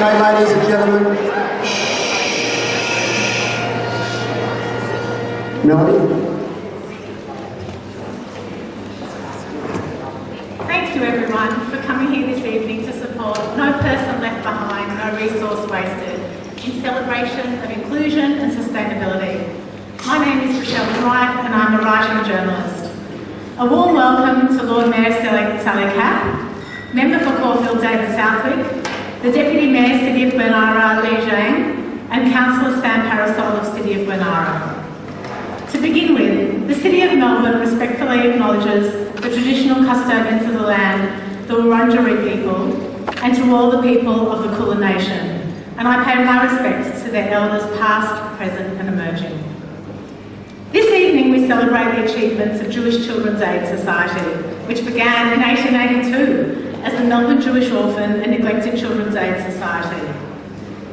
Okay, ladies and gentlemen. Melody? Thank you everyone for coming here this evening to support No Person Left Behind, No Resource Wasted in celebration of inclusion and sustainability. My name is Rachelle Unreich and I'm a writer and journalist. A warm welcome to Lord Mayor Sally Capp, Member for Caulfield David Southwick, the Deputy Mayor City of Bernara Lee Zhang and Councillor Sam Parasol of City of Bernara. To begin with, the City of Melbourne respectfully acknowledges the traditional custodians of the land, the Wurundjeri people, and to all the people of the Kulin Nation, and I pay my respects to their elders past, present and emerging. This evening we celebrate the achievements of Jewish Children's Aid Society, which began in 1882 as the Melbourne Jewish Orphan and Neglected Children's Aid Society.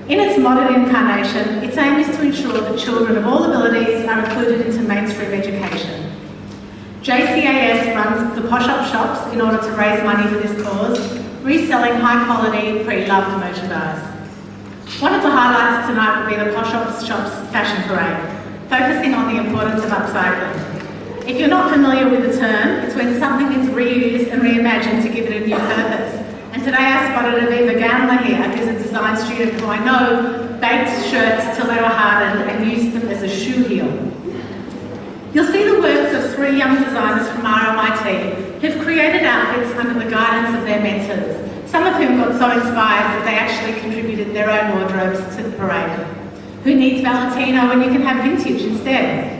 In its modern incarnation, its aim is to ensure that children of all abilities are included into mainstream education. JCAS runs the Posh shops in order to raise money for this cause, reselling high-quality, pre-loved merchandise. One of the highlights tonight will be the Posh shops Fashion Parade, focusing on the importance of upcycling. If you're not familiar with the term, it's when something is reused and reimagined to give it a new purpose. And today I spotted Aviva Gandler here, who's a design student who I know baked shirts till they were hardened and used them as a shoe heel. You'll see the works of 3 young designers from RMIT who've created outfits under the guidance of their mentors, some of whom got so inspired that they actually contributed their own wardrobes to the parade. Who needs Valentino when you can have vintage instead?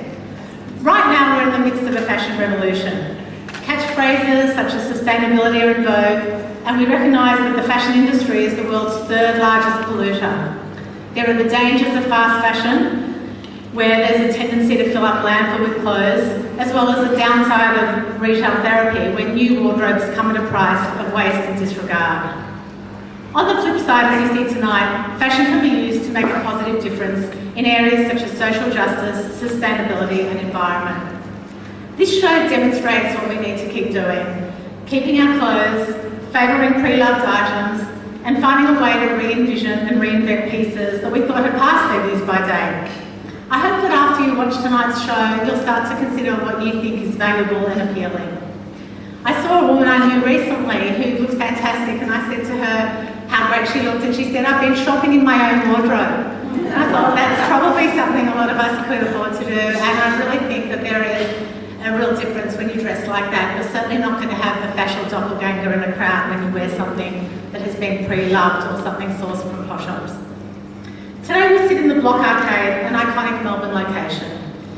Right now we're in the midst of a fashion revolution. Catchphrases such as sustainability are in vogue, and we recognise that the fashion industry is the world's 3rd largest polluter. There are the dangers of fast fashion, where there's a tendency to fill up landfill with clothes, as well as the downside of retail therapy, where new wardrobes come at a price of waste and disregard. On the flip side, as you see tonight, fashion can be used to make a positive difference in areas such as social justice, sustainability and environment. This show demonstrates what we need to keep doing, keeping our clothes, favouring pre-loved items and finding a way to re-envision and reinvent pieces that we thought had passed their use by date. I hope that after you watch tonight's show, you'll start to consider what you think is valuable and appealing. I saw a woman I knew recently who looked fantastic and I said to her how great she looked and she said, "I've been shopping in my own wardrobe." And I thought that's probably something a lot of us could afford to do, and I really think that there is a real difference when you dress like that. You're certainly not going to have a fashion doppelganger in a crowd when you wear something that has been pre-loved or something sourced from Posh shops. Today we sit in the Block Arcade, an iconic Melbourne location.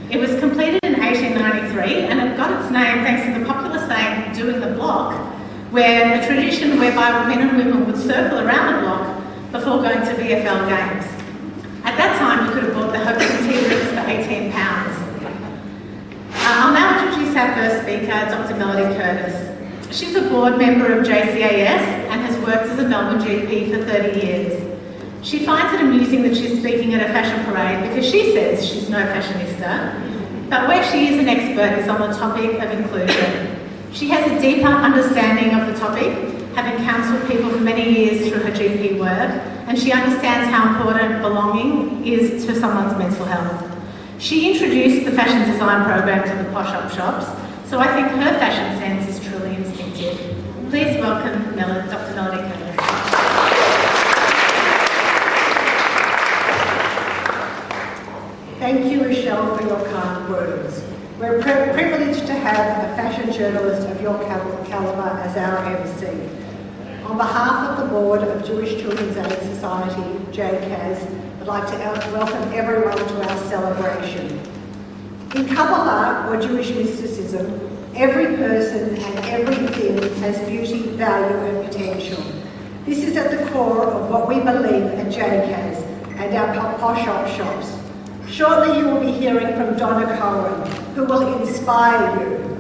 It was completed in 1893 and it got its name thanks to the popular saying, "doing the block," where a tradition whereby men and women would circle around the block before going to VFL games. At that time you could have bought the Hogan tea rings for £18. I'll now introduce our first speaker, Dr. Melody Curtis. She's a board member of JCAS and has worked as a Melbourne GP for 30 years. She finds it amusing that she's speaking at a fashion parade because she says she's no fashionista, but where she is an expert is on the topic of inclusion. She has a deeper understanding of the topic, having counselled people for many years through her GP work, and she understands how important belonging is to someone's mental health. She introduced the fashion design program to the Posh shops, so I think her fashion sense is truly instinctive. Please welcome Dr. Melody Curtis. Thank you, Rachelle, for your kind words. We're privileged to have a fashion journalist of your calibre as our MC. On behalf of the Board of Jewish Children's Aid Society, JCAS, I'd like to welcome everyone to our celebration. In Kabbalah, or Jewish mysticism, every person and everything has beauty, value and potential. This is at the core of what we believe at JCAS and our Posh shops. Shortly you will be hearing from Donna Cohen, who will inspire you.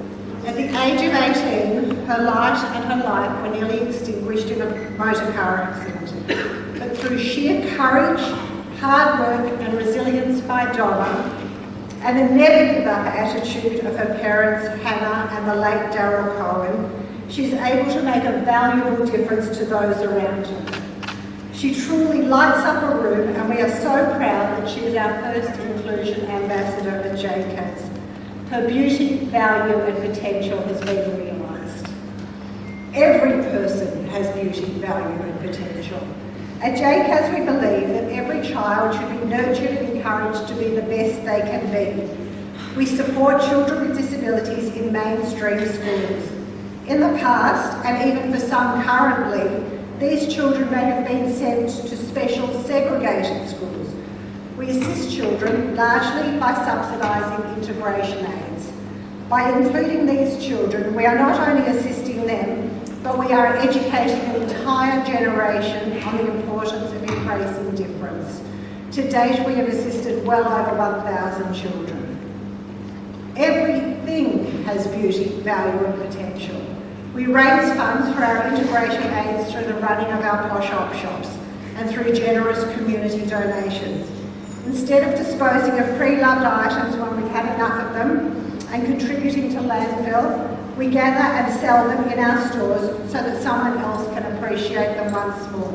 At the age of 18, her light and her life were nearly extinguished in a motor car accident. But through sheer courage, hard work and resilience by Donna, and the never-give-up attitude of her parents, Hannah and the late Darryl Cohen, she's able to make a valuable difference to those around her. She truly lights up a room, and we are so proud that she is our first inclusion ambassador at JCAS. Her beauty, value and potential has been realised. Every person has beauty, value and potential. At JCAS we believe that every child should be nurtured and encouraged to be the best they can be. We support children with disabilities in mainstream schools. In the past, and even for some currently, these children may have been sent to special segregated schools. We assist children largely by subsidising integration aids. By including these children, we are not only assisting them, but we are educating an entire generation on the importance of embracing difference. To date, we have assisted well over 1,000 children. Everything has beauty, value and potential. We raise funds for our integration aids through the running of our Posh op shops and through generous community donations. Instead of disposing of pre-loved items when we've had enough of them and contributing to landfill, we gather and sell them in our stores so that someone else can appreciate them once more.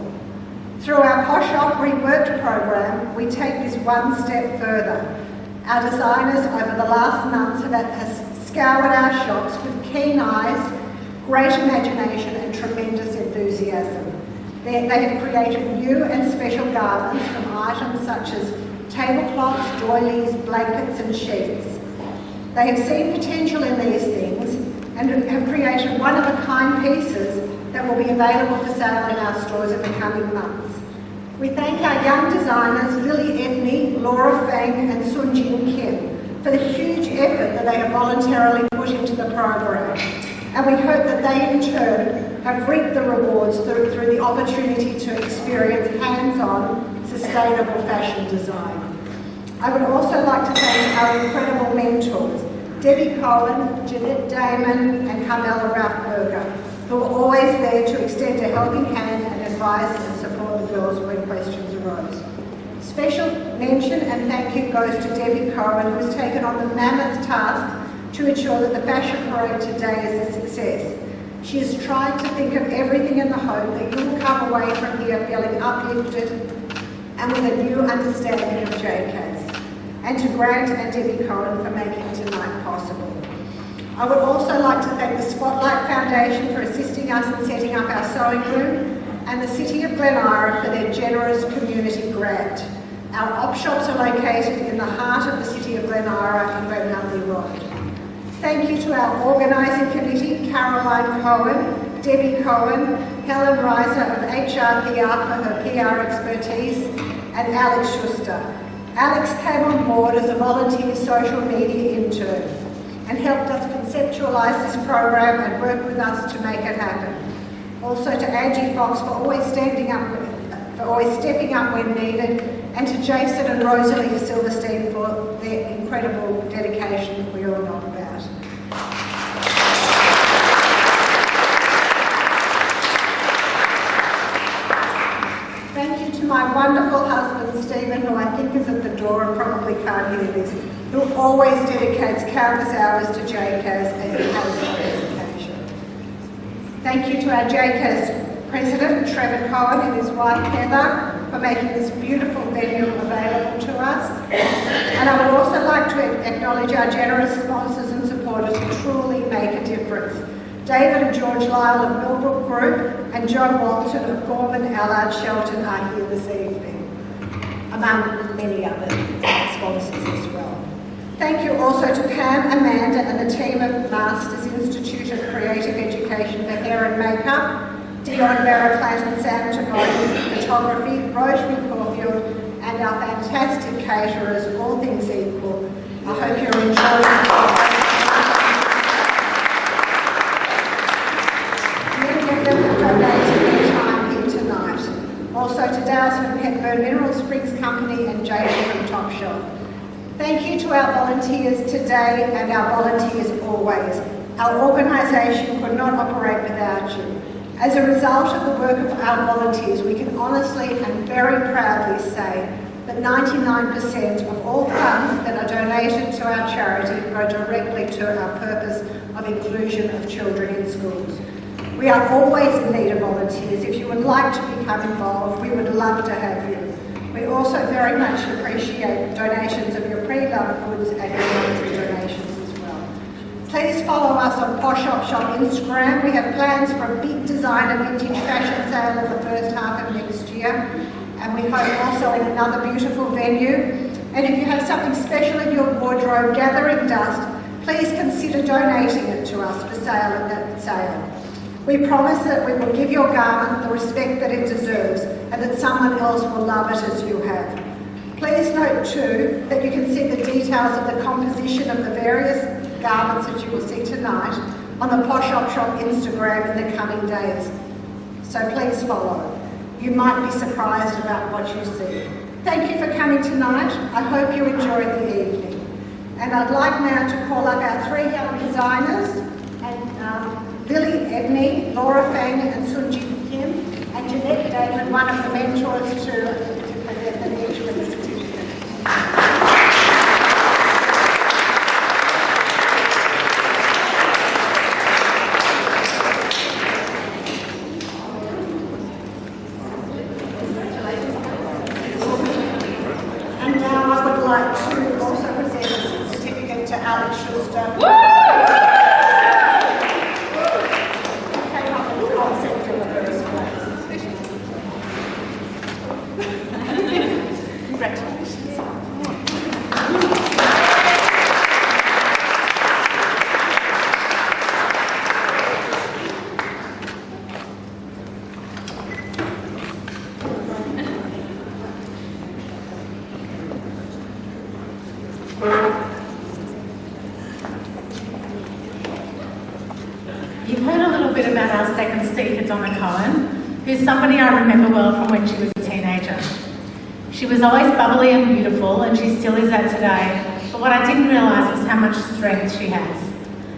Through our Posh op Reworked program, we take this one step further. Our designers over the last months have scoured our shops with keen eyes, great imagination and tremendous enthusiasm. They have created new and special garments from items such as tablecloths, doilies, blankets and sheets. They have seen potential in these things and have created one-of-a-kind pieces that will be available for sale in our stores in the coming months. We thank our young designers Lily Edney, Laura Fang and Sun Jin Kim for the huge effort that they have voluntarily put into the program. And we hope that they in turn have reaped the rewards through the opportunity to experience hands-on, sustainable fashion design. I would also like to thank our incredible mentors, Debbie Cohen, Jeanette Damon and Carmela Ralph-Berger, who are always there to extend a helping hand and advise and support the girls when questions arose. Special mention and thank you goes to Debbie Cohen, who has taken on the mammoth task to ensure that the fashion parade today is a success. She has tried to think of everything in the hope that you will come away from here feeling uplifted and with a new understanding of JCAS. And to Grant and Debbie Cohen for making tonight possible. I would also like to thank the Spotlight Foundation for assisting us in setting up our sewing room and the City of Glen Ira for their generous community grant. Our op shops are located in the heart of the City of Glen Ira in Glen Nutley Road. Thank you to our organising committee, Caroline Cohen, Debbie Cohen, Helen Reiser of HRPR for her PR expertise, and Alex Schuster. Alex came on board as a volunteer social media intern and helped us conceptualise this program and work with us to make it happen. Also to Angie Fox for always stepping up when needed, and to Jason and Rosalie Silverstein for their incredible dedication we all know about. Thank you to my wonderful husband Stephen, who I think is at the door and probably can't hear this, who always dedicates countless hours to JCAS as he has on this occasion. Thank you to our JCAS President Trevor Cohen and his wife Heather for making this beautiful venue available to us. And I would also like to acknowledge our generous sponsors and supporters who truly make a difference. David and George Lyle of Millbrook Group and Joe Walton of Gorman Allard Shelton are here this evening, among many other sponsors as well. Thank you also to Pam, Amanda and the team of Masters Institute of Creative Education for Hair and Makeup, Dion Barraclat and Sam Tagoni, Photography, Rosemary Caulfield and our fantastic caterers, all things equal. I hope you're enjoying it. Also to Dalesford Petburn Mineral Springs Company and Jason from Topshop. Thank you to our volunteers today and our volunteers always. Our organisation could not operate without you. As a result of the work of our volunteers, we can honestly and very proudly say that 99% of all funds that are donated to our charity go directly to our purpose of inclusion of children in schools. We are always in need of volunteers. If you would like to become involved, we would love to have you. We also very much appreciate donations of your pre-loved goods and your monetary donations as well. Please follow us on Posh Shop Instagram. We have plans for a big designer vintage fashion sale in the first half of next year, and we hope also in another beautiful venue. And if you have something special in your wardrobe gathering dust, please consider donating it to us for sale at that sale. We promise that we will give your garment the respect that it deserves and that someone else will love it as you have. Please note too that you can see the details of the composition of the various garments that you will see tonight on the Posh Shop Instagram in the coming days. So please follow. You might be surprised about what you see. Thank you for coming tonight. I hope you enjoyed the evening. And I'd like now to call up our three young designers, and Lily Edney, Laura Fang and Sunji Kim, and Jeanette David, one of the mentors, to present them each with a certificate. And now I would like to also present a certificate to Alex Schuster. You've heard a little bit about our second speaker, Donna Cohen, who's somebody I remember well from when she was a teenager. She was always bubbly and beautiful, and she still is that today, but what I didn't realise was how much strength she has.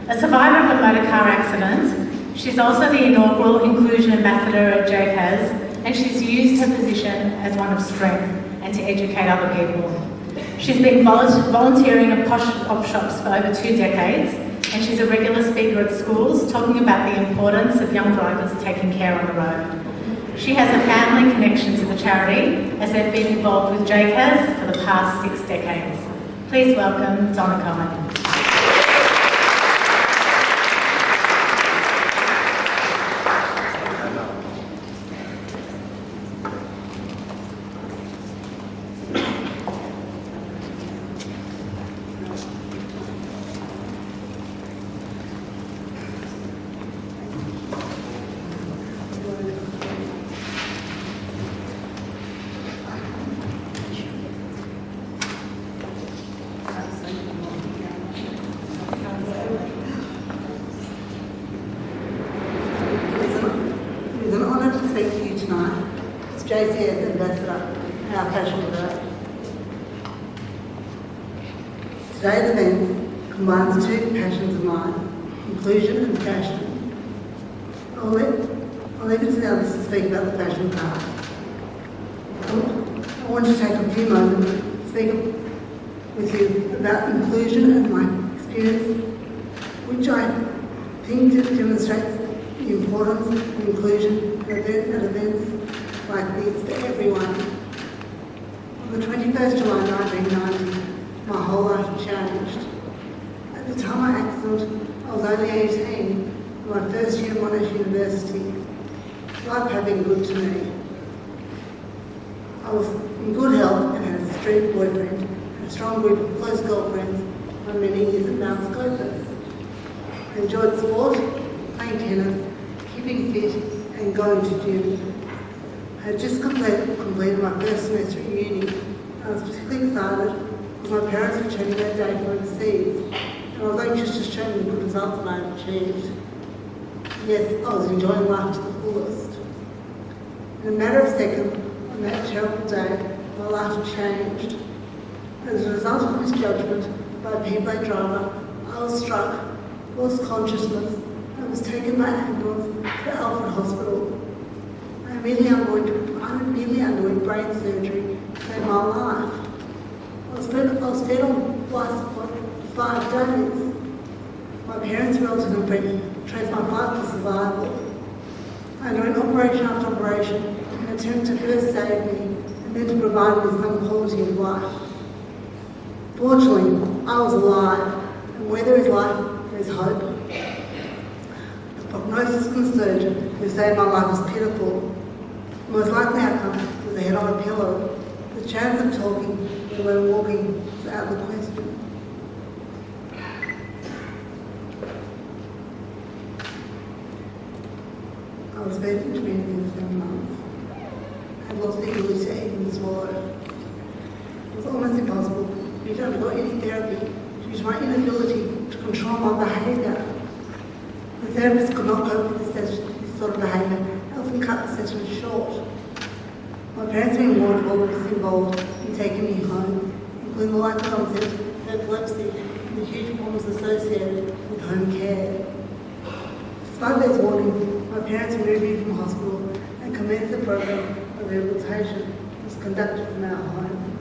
A survivor of a motor car accident, she's also the inaugural Inclusion Ambassador at JCAS, and she's used her position as one of strength and to educate other people. She's been volunteering at Posh shops for over 2 decades, and she's a regular speaker at schools talking about the importance of young drivers taking care on the road. She has a family connection to the charity as they've been involved with JCAS for the past 6 decades. Please welcome Donna Cohen. JCAS Ambassador, our passion today. Today's event combines 2 passions of mine, inclusion and fashion. I'll leave it to the others to speak about the fashion part. I want to take a few moments to speak with you about inclusion and my experience, which I think demonstrates the importance of inclusion at events like this for everyone. On the 21st July 1990, my whole life changed. At the time of my accident, I was only 18, my first year at Monash University. Life had been good to me. I was in good health and had a street boyfriend and a strong group of close girlfriends for many years at Mount Scopus. I enjoyed sport, playing tennis, keeping fit and going to gym. I had just completed my first semester at uni. I was particularly excited because my parents were returning that day from overseas, and I was anxious to show them the good results that I had achieved. Yes, I was enjoying life to the fullest. In a matter of seconds, on that terrible day, my life changed. As a result of misjudgment by a P-plate driver, I was struck, lost consciousness, and was taken by ambulance to Alfred Hospital. I immediately underwent brain surgery to save my life. I was fed on life support for 5 days. My parents, relatives and friends traced my fight for survival. underwent operation after operation in an attempt to first save me and then to provide me some quality of life. Fortunately, I was alive, and where there is life, there is hope. The prognosis from the surgeon who saved my life was pitiful. The most likely outcome was a head on a pillow. The chance of talking, let alone walking, was out of the question. I was bed for 27 months. I had lost the ability to eat and swallow. It was almost impossible for me to undergo any therapy due to my inability to control my behaviour. The therapist could not cope with this sort of behaviour and often cut the session short. My parents were warned of all that was involved in taking me home, including the likely onset of epilepsy and the huge problems associated with home care. Despite those warnings, my parents removed me from hospital and commenced a program of rehabilitation that was conducted from our home.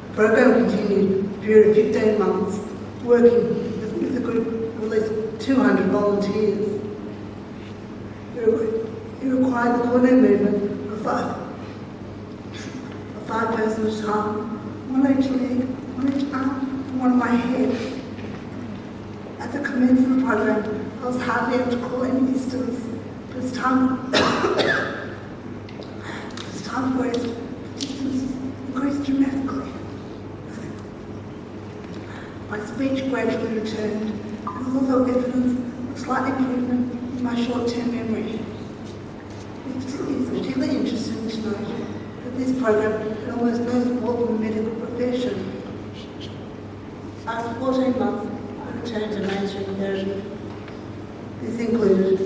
The program continued for a period of 15 months, working with a group of at least 200 volunteers. It required the coordinated movement of five persons at a time, one each leg, one each arm, and one on my head. At the commencement of the program, I was hardly able to call any distance, but as time progressed, the distance increased dramatically. My speech gradually returned, and although evidence of slight improvement in my short-term memory, it's particularly interesting to note that this program had almost no support from the medical profession. After 14 months, I returned to mainstream therapy. This included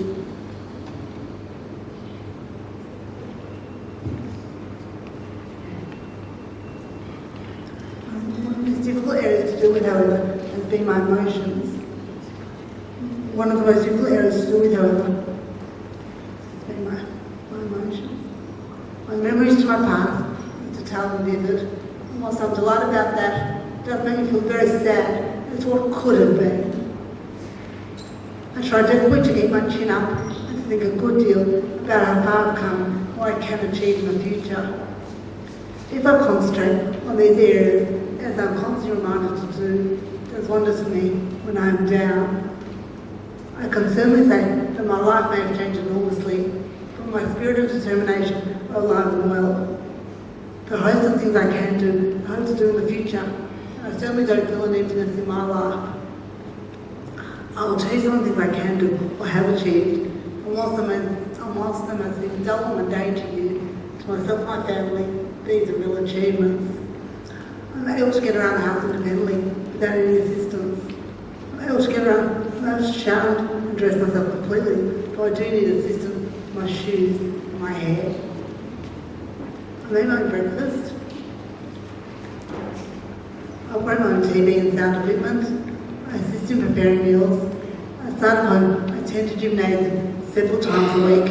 one of the most difficult areas to deal with, however, has been my emotions. One of the most difficult areas to deal with, however, has been my emotions. My memories to my past are detailed and vivid, and whilst I'm delighted about that, it does make me feel very sad. It's what could have been. I try desperately to keep my chin up and to think a good deal about how far I've come and what I can achieve in the future. If I concentrate on these areas, as I'm constantly reminded to do, it does wonders for me when I am down. I can certainly say that my life may have changed enormously, but my spirit and determination are alive and well. There are a host of things I can do, I hope to do in the future, and I certainly don't feel an emptiness in my life. I will tell you some of the things I can do or have achieved, and whilst they may seem dull and mundane to you, to myself and my family, these are real achievements. I'm able to get around the house independently without any assistance. I'm able to get around without to shower and dress myself completely, but I do need assistance with my shoes and my hair. I make my own breakfast. I operate my own TV and sound equipment. I assist in preparing meals. I start at home. I attend to gymnasium several times a week.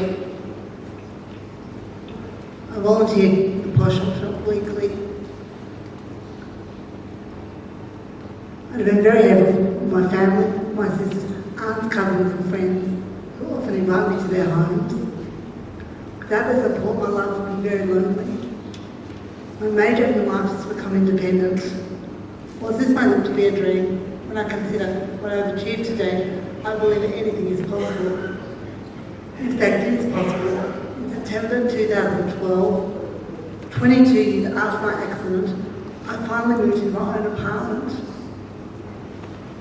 I volunteer at the Posh shop weekly. I depend very heavily on my family, my sisters, aunts, cousins and friends who often invite me to their homes. Without their support, my life would be very lonely. My major aim in life is to become independent. Whilst this may look to be a dream, when I consider what I've achieved today, I believe that anything is possible. In fact, it is possible. In September 2012, 22 years after my accident, I finally moved into my own apartment.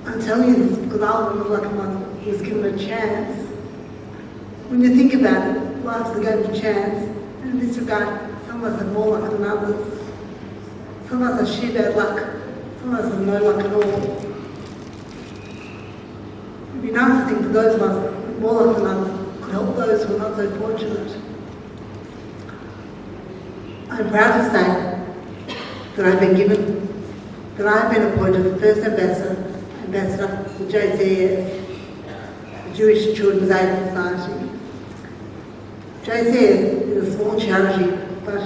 I'm telling you this because I was one of the lucky ones who was given a chance. When you think about it, life's a game of chance, and in this regard, some of us have more luck than others. Some of us have sheer bad luck, some of us have no luck at all. It'd be nice to think that those of us with more luck than others could help those who are not so fortunate. I'm proud to say that I have been appointed the first ambassador to JCAS, the Jewish Children's Aid Society. JCAS is a small charity, but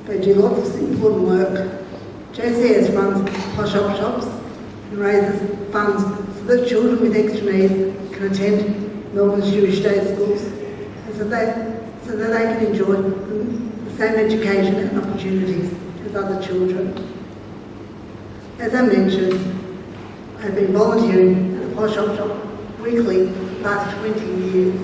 they do lots of important work. JCAS runs Posh shops and raises funds so that children with extra needs can attend Melbourne's Jewish Day schools, and so that they can enjoy the same education and opportunities as other children. As I mentioned, I've been volunteering at the Posh shop weekly for the past 20 years.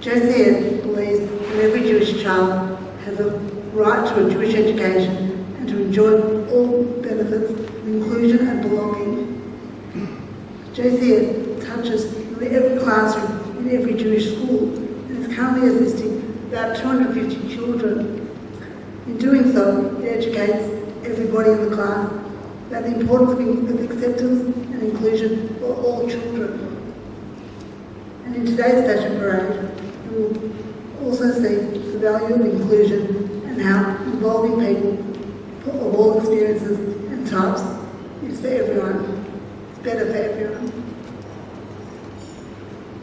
JCAS believes that every Jewish child has a right to a Jewish education and to enjoy all benefits of inclusion and belonging. JCAS touches nearly every classroom in every Jewish school and is currently assisting about 250 children. In doing so, it educates everybody in the class about the importance of acceptance and inclusion for all children. And in today's fashion parade, we will also see the value of inclusion and how involving people of all experiences and types is for everyone. It's better for everyone.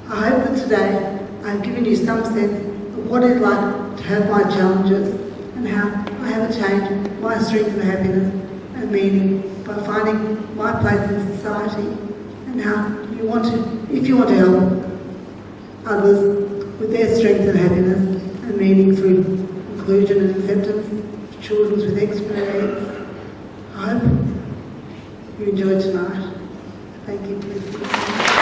I hope that today I've given you some sense of what it's like to have my challenges and how I have attained my strength and happiness and meaning by finding my place in society, and how you want to, if you want to help others with their strength and happiness and meaning through inclusion and acceptance of children with extra needs. I hope you enjoyed tonight. Thank you.